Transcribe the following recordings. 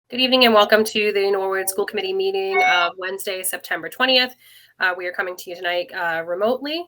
Good evening and welcome to the Norwood School Committee meeting of Wednesday, September 20th. We are coming to you tonight remotely.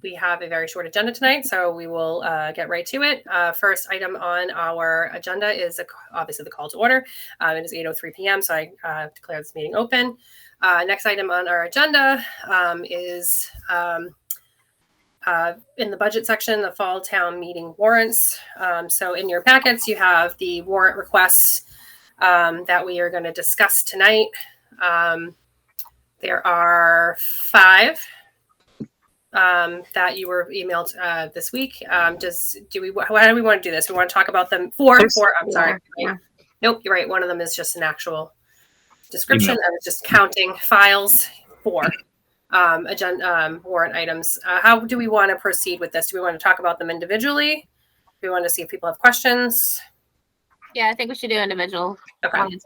We have a very short agenda tonight, so we will get right to it. First item on our agenda is obviously the call to order. It is 8:03 p.m., so I declare this meeting open. Next item on our agenda is in the budget section, the fall town meeting warrants. So in your packets, you have the warrant requests that we are going to discuss tonight. There are 5 that you were emailed this week. How do we want to do this? We want to talk about them. 4. I'm sorry. Yeah. Nope, you're right. One of them is just an actual description. I was just counting files. 4. Agenda warrant items. How do we want to proceed with this? Do we want to talk about them individually? Do we want to see if people have questions? Yeah, I think we should do individual. Okay.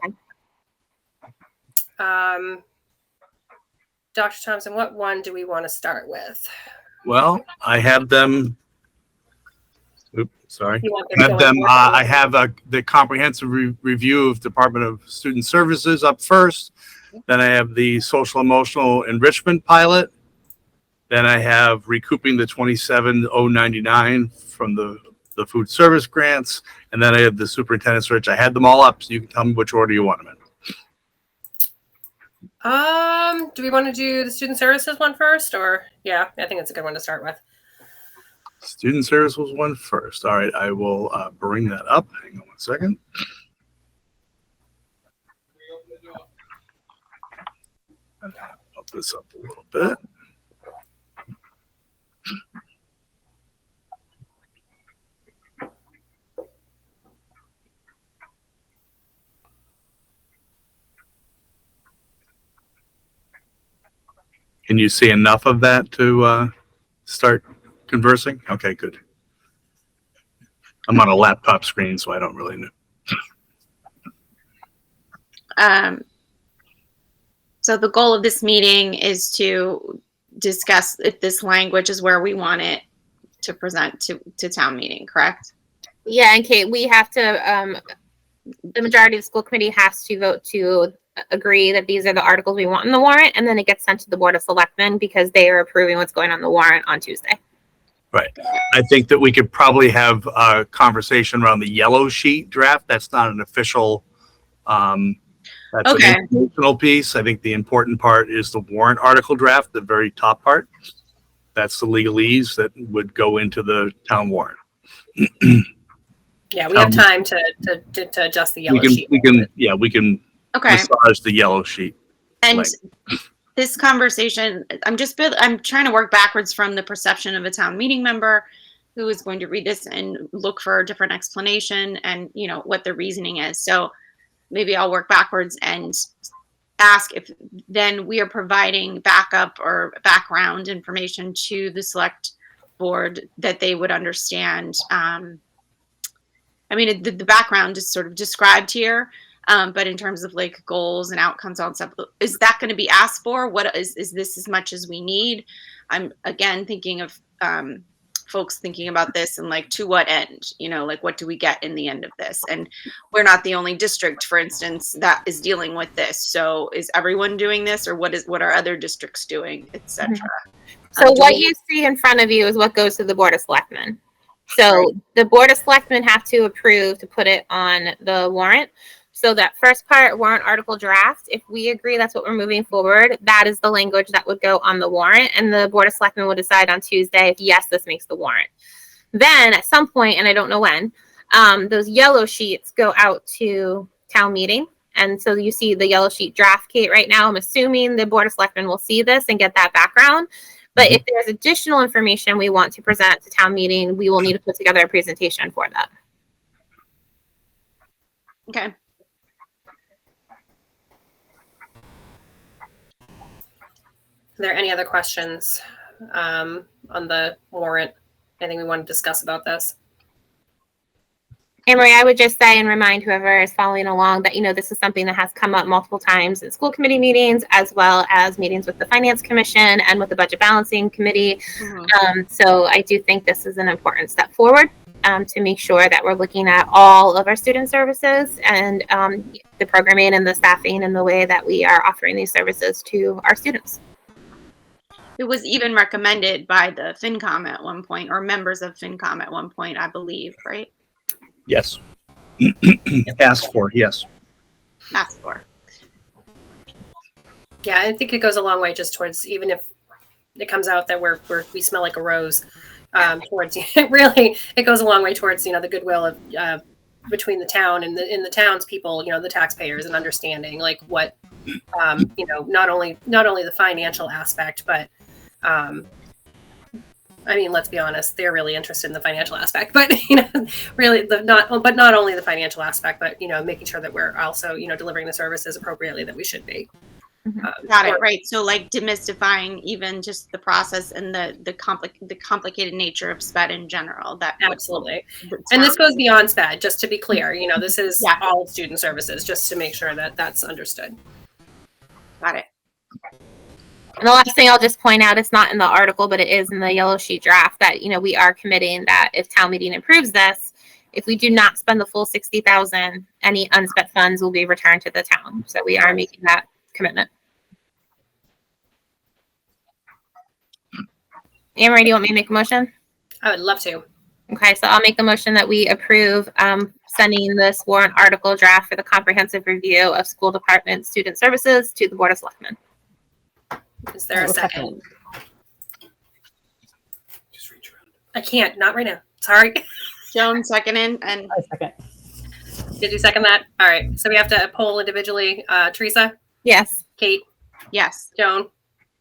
Dr. Thompson, what one do we want to start with? Well, I have them. Oops, sorry. I have the comprehensive review of Department of Student Services up first. Then I have the social emotional enrichment pilot. Then I have recouping the 27,099 from the food service grants. And then I have the superintendent search. I had them all up, so you can tell me which order you want them in. Do we want to do the student services one first, or yeah, I think it's a good one to start with. Student services one first. All right, I will bring that up. Hang on one second. Up this up a little bit. Can you see enough of that to start conversing? Okay, good. I'm on a laptop screen, so I don't really know. So the goal of this meeting is to discuss if this language is where we want it to present to town meeting, correct? Yeah, and Kate, we have to, the majority of the school committee has to vote to agree that these are the articles we want in the warrant, and then it gets sent to the Board of Selectmen because they are approving what's going on the warrant on Tuesday. Right. I think that we could probably have a conversation around the yellow sheet draft. That's not an official, that's Okay. an informational piece. I think the important part is the warrant article draft, the very top part. That's the legalese that would go into the town warrant. Yeah, we have time to adjust the yellow sheet. We can Okay. massage the yellow sheet. And Like- this conversation, I'm trying to work backwards from the perception of a town meeting member who is going to read this and look for a different explanation and, you know, what the reasoning is. So maybe I'll work backwards and ask if then we are providing backup or background information to the select board that they would understand. I mean, the background is sort of described here. But in terms of like goals and outcomes on stuff, is that going to be asked for? What is this as much as we need? I'm again thinking of folks thinking about this and like to what end, you know, like what do we get in the end of this? And we're not the only district, for instance, that is dealing with this. So is everyone doing this, or what are other districts doing, etc.? So what you see in front of you is what goes to the Board of Selectmen. So the Board of Selectmen have to approve to put it on the warrant. So that first part, warrant article draft, if we agree that's what we're moving forward, that is the language that would go on the warrant. And the Board of Selectmen will decide on Tuesday if yes, this makes the warrant. Then at some point, and I don't know when, those yellow sheets go out to town meeting. And so you see the yellow sheet draft, Kate, right now. I'm assuming the Board of Selectmen will see this and get that background. But if there's additional information we want to present to town meeting, we will need to put together a presentation for that. Okay. Are there any other questions on the warrant Anything we want to discuss about this? Anne Marie, I would just say and remind whoever is following along that, this is something that has come up multiple times in school committee meetings, as well as meetings with the Finance Commission and with the Budget Balancing Committee. So I do think this is an important step forward to make sure that we're looking at all of our student services and the programming and the staffing and the way that we are offering these services to our students. It was even recommended by the FinCom at one point, or members of FinCom at one point, I believe, right? Yes. Asked for, yes. Asked for. Yeah, I think it goes a long way just towards, even if it comes out that we smell like a rose, towards really, it goes a long way towards, the goodwill of between the town and the townspeople, the taxpayers, and understanding like what, not only the financial aspect, but let's be honest, they're really interested in the financial aspect, but really not only the financial aspect, but making sure that we're also delivering the services appropriately that we should be. Got it. Right. So like demystifying even just the process and the complicated nature of SPED in general. That absolutely. And this goes beyond SPED, just to be clear. This is all student services, just to make sure that that's understood. Got it. And the last thing I'll just point out, it's not in the article, but it is in the yellow sheet draft that, we are committing that if town meeting approves this, if we do not spend the full $60,000, any unspent funds will be returned to the town. So we are making that commitment. Anne Marie, do you want me to make a motion? I would love to. Okay, so I'll make a motion that we approve sending this warrant article draft for the comprehensive review of school department student services to the Board of Selectmen. Is there a second? Just reach around. I can't, not right now. Sorry. Joan seconded, and I second. Did you second that? All right. So we have to poll individually. Teresa, Yes. Kate, yes. Joan,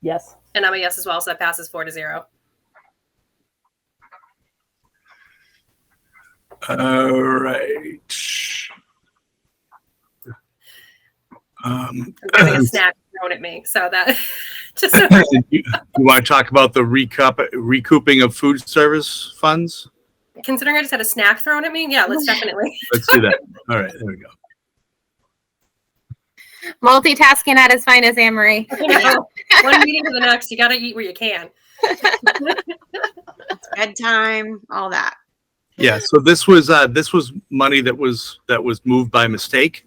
Yes. and I'm a yes as well. So that passes 4-0. All right. I'm getting a snack thrown at me. So that just you want to talk about the recouping of food service funds? considering I just had a snack thrown at me. Yeah, let's definitely. Let's do that. All right, there we go. Multitasking at its finest, Anne Marie. One meeting to the next. You got to eat where you can. Bedtime, all that. Yeah, so this was money that was moved by mistake.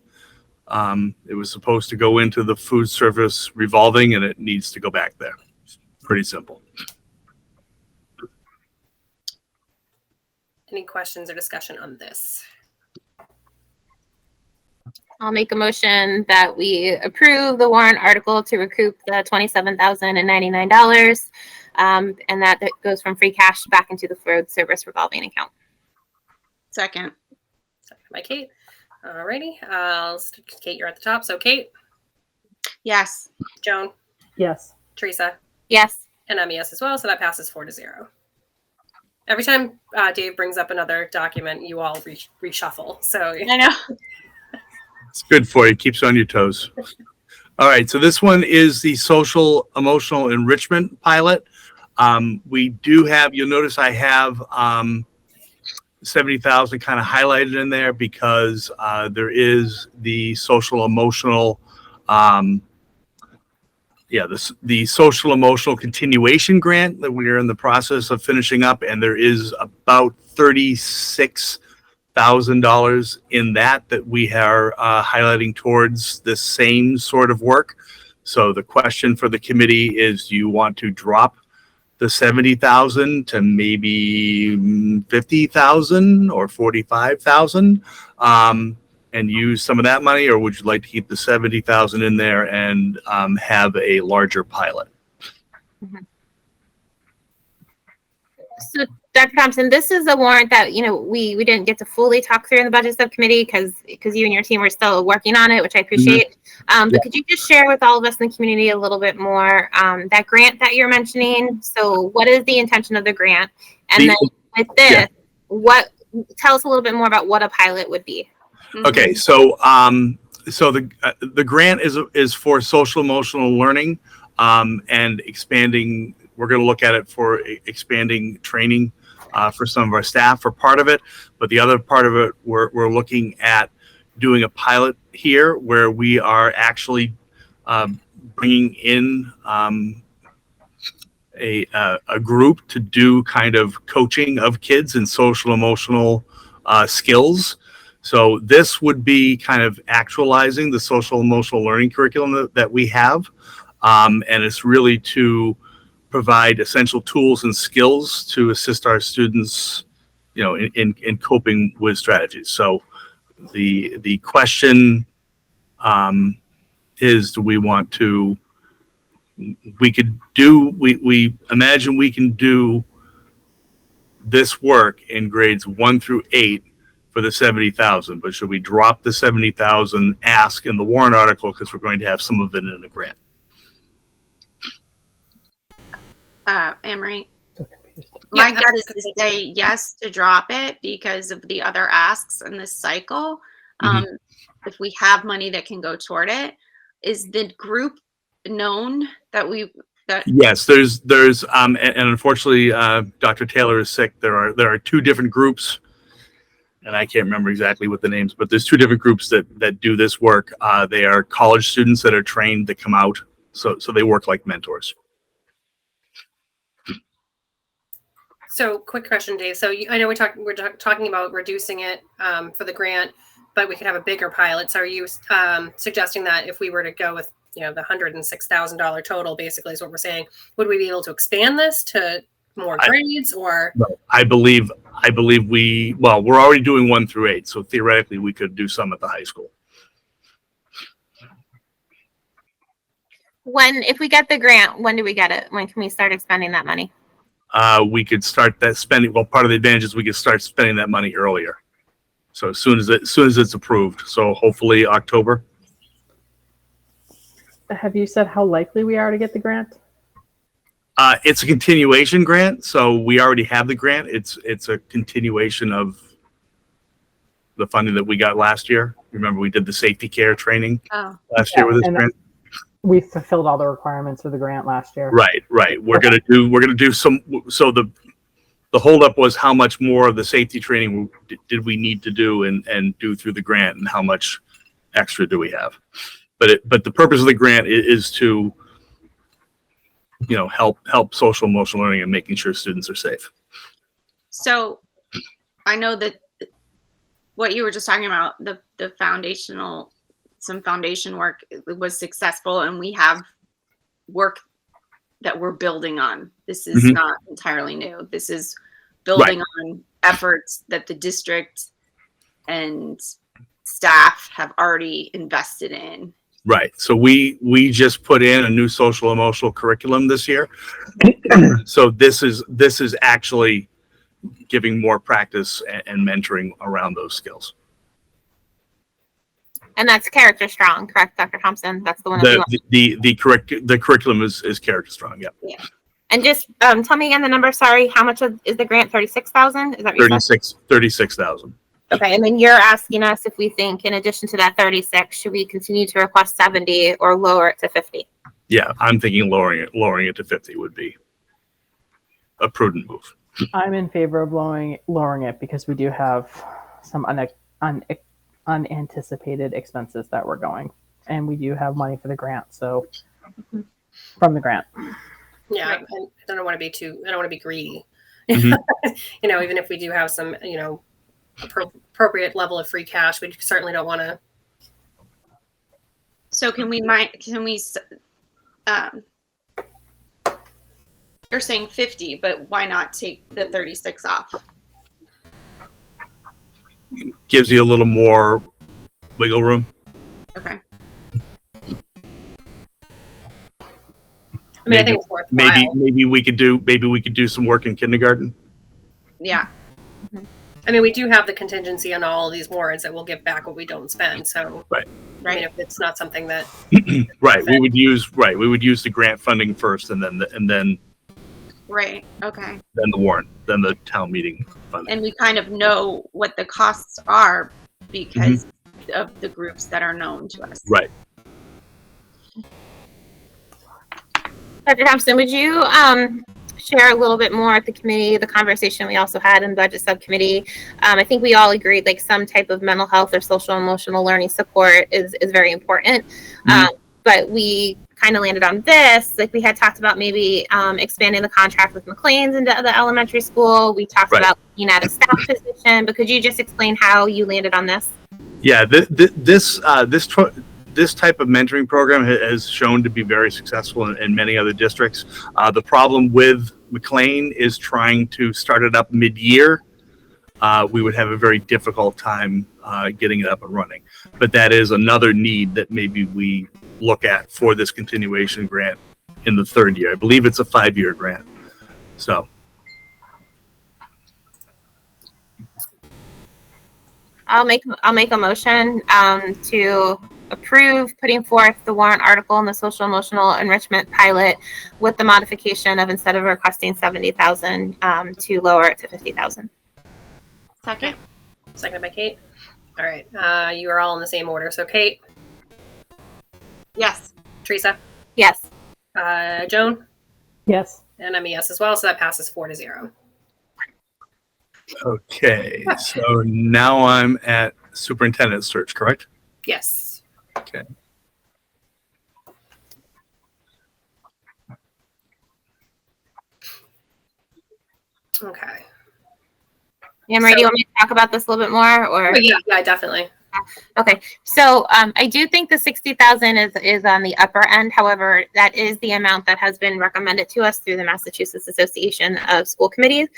It was supposed to go into the food service revolving, and it needs to go back there. Pretty simple. Any questions or discussion on this? I'll make a motion that we approve the warrant article to recoup the $27,099, and that goes from free cash back into the food service revolving account. Second. Second by Kate. Alrighty. Kate, you're at the top. So Kate, Yes. Joan, Yes. Teresa, Yes. and I'm a yes as well. So that passes 4-0. Every time Dave brings up another document, you all reshuffle. So I know. It's good for you. Keeps you on your toes. All right. So this one is the social emotional enrichment pilot. We do have, you'll notice I have 70,000 kind of highlighted in there because there is the social emotional, the social emotional continuation grant that we are in the process of finishing up. And there is about $36,000 in that we are highlighting towards the same sort of work. So the question for the committee is, do you want to drop the 70,000 to maybe 50,000 or 45,000 and use some of that money, or would you like to keep the 70,000 in there and have a larger pilot? So, Dr. Thompson, this is a warrant that, we didn't get to fully talk through in the budget subcommittee because you and your team were still working on it, which I appreciate. But could you just share with all of us in the community a little bit more, that grant that you're mentioning? So what is the intention of the grant? And then with this, tell us a little bit more about what a pilot would be. Okay, so the grant is for social emotional learning and expanding. We're going to look at it for expanding training for some of our staff for part of it, but the other part of it, we're looking at doing a pilot here where we are actually bringing in a group to do kind of coaching of kids and social emotional skills. So this would be kind of actualizing the social emotional learning curriculum that we have. And it's really to provide essential tools and skills to assist our students, you know, in coping with strategies. So the question is, do we want to, we imagine we can do this work in grades 1 through 8 for the 70,000, but should we drop the 70,000 ask in the warrant article because we're going to have some of it in the grant? Amory, my gut is to say yes to drop it because of the other asks in this cycle. If we have money that can go toward it, is the group known that Yes, there's and unfortunately Dr. Taylor is sick. There are 2 different groups, and I can't remember exactly what the names, but there's 2 different groups that do this work. They are college students that are trained to come out, so they work like mentors. So quick question, Dave. So I know we're talking about reducing it for the grant, but we could have a bigger pilot. So are you suggesting that if we were to go with, you know, the $106,000 total, basically is what we're saying, would we be able to expand this to more grades or? No, I believe we're already doing 1 through 8. So theoretically we could do some at the high school. If we get the grant, when do we get it? When can we start expending that money? We could start that spending. Well, part of the advantage is we could start spending that money earlier. So as soon as it's approved. So hopefully October. Have you said how likely we are to get the grant? It's a continuation grant, so we already have the grant. It's a continuation of the funding that we got last year. Remember, we did the safety care training last year with this grant. We fulfilled all the requirements of the grant last year. Right. We're gonna do some. So the holdup was how much more of the safety training did we need to do and do through the grant, and how much extra do we have? But the purpose of the grant is to, you know, help social emotional learning and making sure students are safe. So I know that what you were just talking about, the some foundation work was successful, and we have work that we're building on. This is not entirely new. This is building on efforts that the district and staff have already invested in. Right. So we just put in a new social emotional curriculum this year. So this is actually giving more practice and mentoring around those skills. And that's Character Strong, correct, Dr. Thompson? That's the one. The curriculum is Character Strong. Yeah. Yeah. And just tell me again the number. Sorry, how much is the grant? 36,000. Is that what you said? 36,000. Okay, and then you're asking us if we think, in addition to that 36, should we continue to request 70 or lower it to 50? Yeah, I'm thinking lowering it to 50 would be a prudent move. I'm in favor of lowering it because we do have some unanticipated expenses that we're going, and we do have money for the grant. So from the grant. Yeah, I don't want to be greedy. Mm-hmm. You know, even if we do have some, you know, appropriate level of free cash, we certainly don't want to. So you're saying 50, but why not take the 36 off? Gives you a little more wiggle room. Okay. I mean, I think it's worthwhile. Maybe we could do some work in kindergarten. Yeah. I mean, we do have the contingency on all of these warrants that we'll give back what we don't spend. So, Right. I mean, if it's not something that. Right. We would use the grant funding first, and then. Right. Okay. Then the warrant, then the town meeting funding. And we kind of know what the costs are because of the groups that are known to us. Right. Dr. Thompson, would you share a little bit more at the committee, the conversation we also had in budget subcommittee. I think we all agreed like some type of mental health or social emotional learning support is very important. But we kind of landed on this. Like we had talked about maybe expanding the contract with McLean's into the elementary school. We talked Right. about looking at a staff position, but could you just explain how you landed on this? Yeah, this type of mentoring program has shown to be very successful in many other districts. The problem with McLean is trying to start it up mid-year. We would have a very difficult time getting it up and running. But that is another need that maybe we look at for this continuation grant in the third year. I believe it's a 5-year grant. So. I'll make a motion to approve putting forth the warrant article in the social emotional enrichment pilot with the modification of instead of requesting 70,000 to lower it to 50,000. Second. Seconded by Kate. All right. You are all in the same order. So Kate, Yes. Teresa, Yes. Joan, Yes. and I'm a yes as well. So that passes 4-0. Okay, so now I'm at superintendent search, correct? Yes. Okay. Okay. Anne-Marie, do you want me to talk about this a little bit more, or? Oh, yeah, definitely. Okay, so I do think the 60,000 is on the upper end. However, that is the amount that has been recommended to us through the Massachusetts Association of School Committees.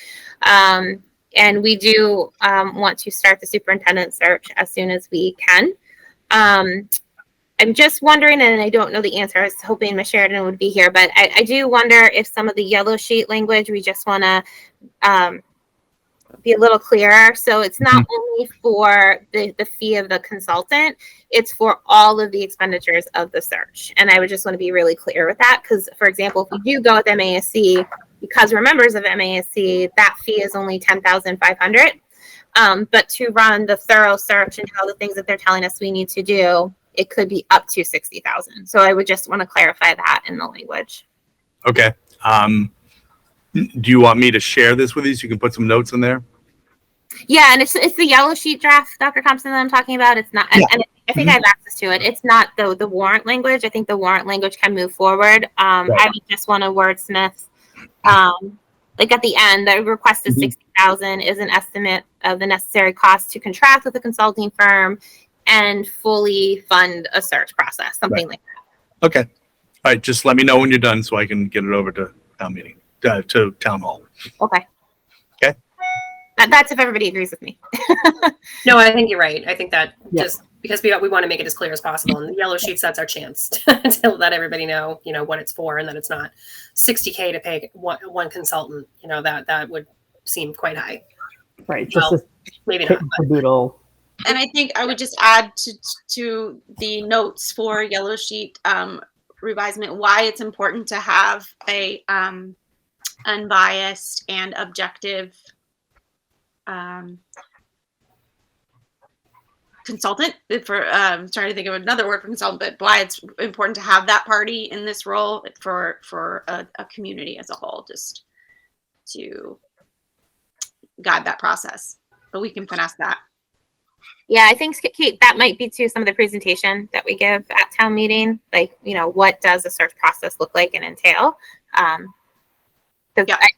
And we do want to start the superintendent search as soon as we can. I'm just wondering, and I don't know the answer, I was hoping Ms. Sheridan would be here, but I do wonder if some of the yellow sheet language, we just want to be a little clearer. So it's not only for the fee of the consultant, it's for all of the expenditures of the search. And I would just want to be really clear with that, because for example, if we do go with MASC, because we're members of MASC, that fee is only $10,500. But to run the thorough search and all the things that they're telling us we need to do, it could be up to 60,000. So I would just want to clarify that in the language. Okay. Do you want me to share this with you so you can put some notes in there? Yeah, and it's the yellow sheet draft, Dr. Thompson, that I'm talking about. It's not, Yeah. and I think I have access to it. It's not the warrant language. I think the warrant language can move forward. I would just want to wordsmith, like at the end, the request of 60,000 is an estimate of the necessary cost to contract with a consulting firm and fully fund a search process, something like that. Okay. All right. Just let me know when you're done so I can get it over to town meeting, to town hall. Okay. Okay. That's if everybody agrees with me. No, I think you're right. I think that Yeah. just because we want to make it as clear as possible, and the yellow sheets, that's our chance to let everybody know, what it's for, and that it's not $60K to pay one consultant. That would seem quite high. Right. Just Well, a maybe kit not. and caboodle. And I think I would just add to the notes for yellow sheet revisement why it's important to have a unbiased and objective consultant. For trying to think of another word for consultant, but why it's important to have that party in this role for a community as a whole, just to guide that process. But we can finesse that. Yeah, I think, Kate, that might be to some of the presentation that we give at town meeting. Like, what does the search process look like and entail? Yeah.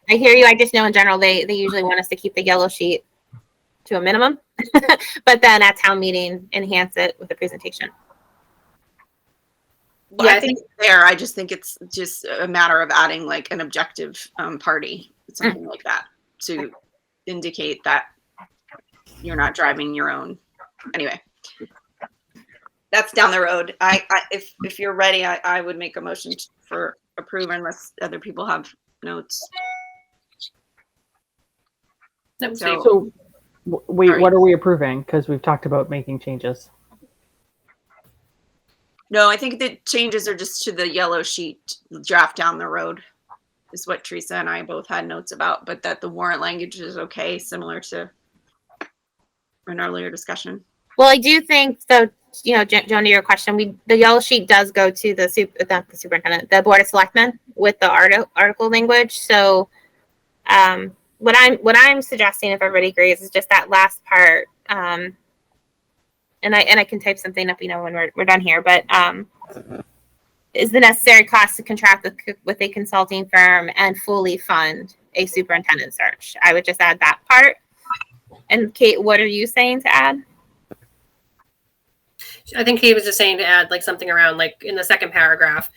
I hear you. I just know in general, they usually want us to keep the yellow sheet to a minimum, but then at town meeting, enhance it with the presentation. Yeah, Yeah, I think it's there. I just think it's just a matter of adding like an objective party, something like that, to indicate that you're not driving your own. Anyway, that's down the road. If you're ready, I would make a motion for approval unless other people have notes. No, So, wait, Sorry. what are we approving? Because we've talked about making changes. No, I think the changes are just to the yellow sheet draft down the road, is what Teresa and I both had notes about, but that the warrant language is okay, similar to an earlier discussion. Well, I do think so. Joan, to your question, the yellow sheet does go to the superintendent, the board of selectmen with the article language. So What I'm suggesting, if everybody agrees, is just that last part. And I can type something up, when we're done here. But is the necessary cost to contract with a consulting firm and fully fund a superintendent search? I would just add that part. And Kate, what are you saying to add? I think Kate was just saying to add like something around like in the second paragraph,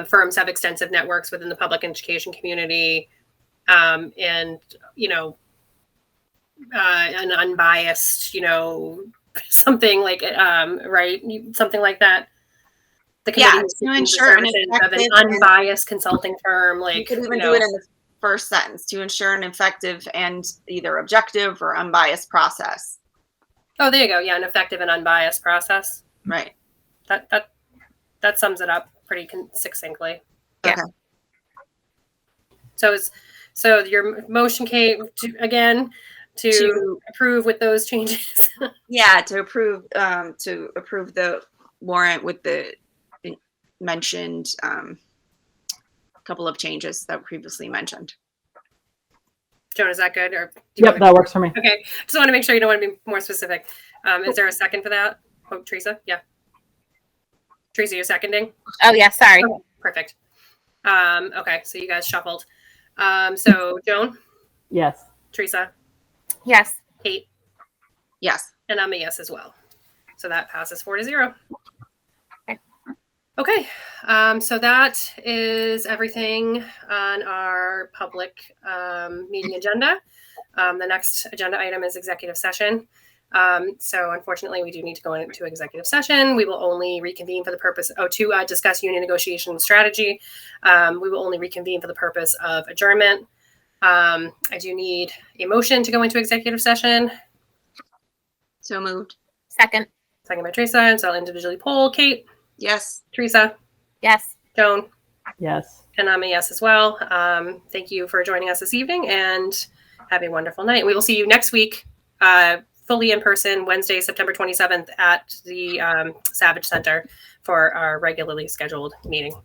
firms have extensive networks within the public education community, and an unbiased, something like right, something like that. The committee is to seeking the ensure an services of an effective unbiased consulting firm, like you could even do it in the first sentence, to ensure an effective and either objective or unbiased process. Oh, there you go. Yeah, an effective and unbiased process. Right. That sums it up pretty succinctly. Yeah. Okay. So your motion, Kate, to approve with those changes. Yeah, to approve the warrant with the mentioned couple of changes that were previously mentioned. Joan, is that good? Or do you Yep, want me- that works for me. Okay, just want to make sure you don't want to be more specific. Is there a second for that? Oh, Teresa? Yeah. Teresa, you're seconding? Oh yeah, sorry. Okay, perfect. Okay, so you guys shuffled. So Joan, Yes. Teresa, Yes. Kate, Yes. and I'm a yes as well. So that passes 4-0. Okay. Okay, so that is everything on our public meeting agenda. The next agenda item is executive session. So unfortunately, we do need to go into executive session. We will only reconvene for the purpose to discuss union negotiation strategy. We will only reconvene for the purpose of adjournment. I do need a motion to go into executive session. So moved. Second. Second by Teresa, and so I'll individually poll. Kate, Yes. Teresa, Yes. Joan, Yes. and I'm a yes as well. Thank you for joining us this evening, and have a wonderful night. We will see you next week, fully in person, Wednesday, September 27th at the Savage Center for our regularly scheduled meeting.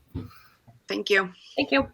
Thank you. Thank you.